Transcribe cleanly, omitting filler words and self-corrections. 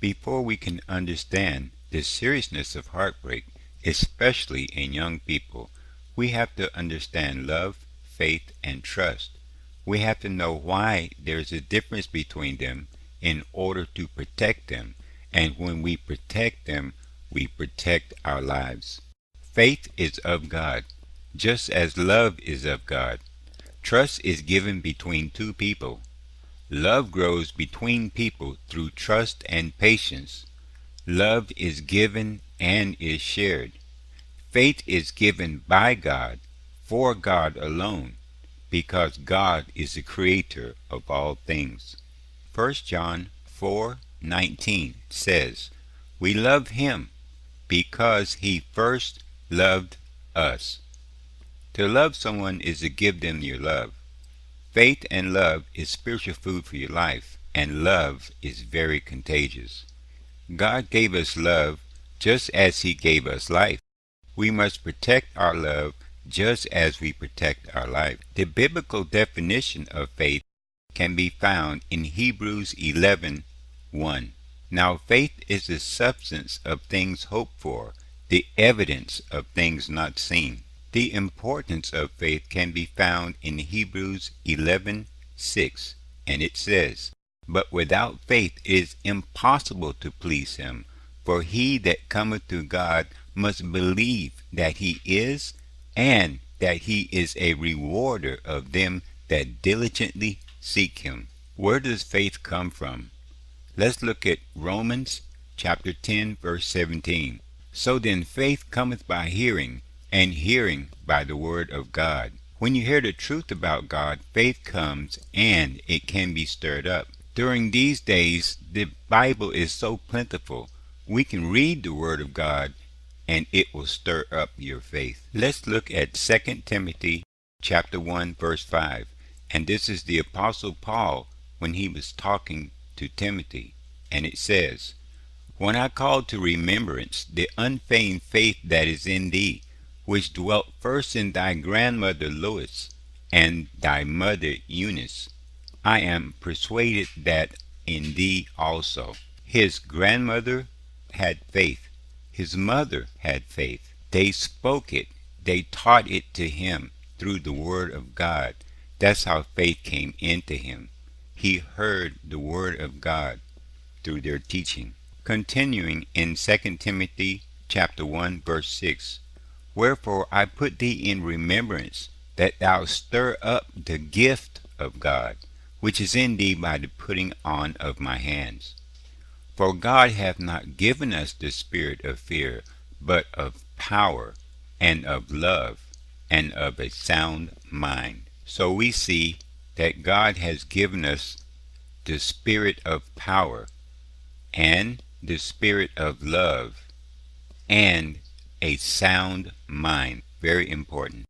Before we can understand the seriousness of heartbreak, especially in young people, we have to understand love, faith, and trust. We have to know why there's a difference between them in order to protect them. And when we protect them, we protect our lives. Faith is of God, just as love is of God. Trust is given between two people. Love grows between people through trust and patience. Love is given and is shared. Faith is given by God, for God alone, because God is the creator of all things. 1 John 4:19 says, "We love him because he first loved us." To love someone is to give them your love. Faith and love is spiritual food for your life, and love is very contagious. God gave us love just as he gave us life. We must protect our love just as we protect our life. The biblical definition of faith can be found in Hebrews 11:1. Now faith is the substance of things hoped for, the evidence of things not seen. The importance of faith can be found in Hebrews 11:6, and it says, "But without faith it is impossible to please him, for he that cometh to God must believe that he is, and that he is a rewarder of them that diligently seek him." Where does faith come from? Let's look at Romans chapter 10, verse 17. "So then faith cometh by hearing, and hearing by the word of God." When you hear the truth about God, faith comes and it can be stirred up. During these days, the Bible is so plentiful. We can read the word of God and it will stir up your faith. Let's look at 2 Timothy chapter 1 verse 5. And this is the Apostle Paul when he was talking to Timothy. And it says, "When I called to remembrance the unfeigned faith that is in thee, which dwelt first in thy grandmother Lois and thy mother Eunice, I am persuaded that in thee also." His grandmother had faith. His mother had faith. They spoke it. They taught it to him through the word of God. That's how faith came into him. He heard the word of God through their teaching. Continuing in 2 Timothy chapter 1 verse 6, "Wherefore I put thee in remembrance that thou stir up the gift of God, which is in thee by the putting on of my hands. For God hath not given us the spirit of fear, but of power, and of love, and of a sound mind." So we see that God has given us the spirit of power, and the spirit of love, and a sound mind. Very important.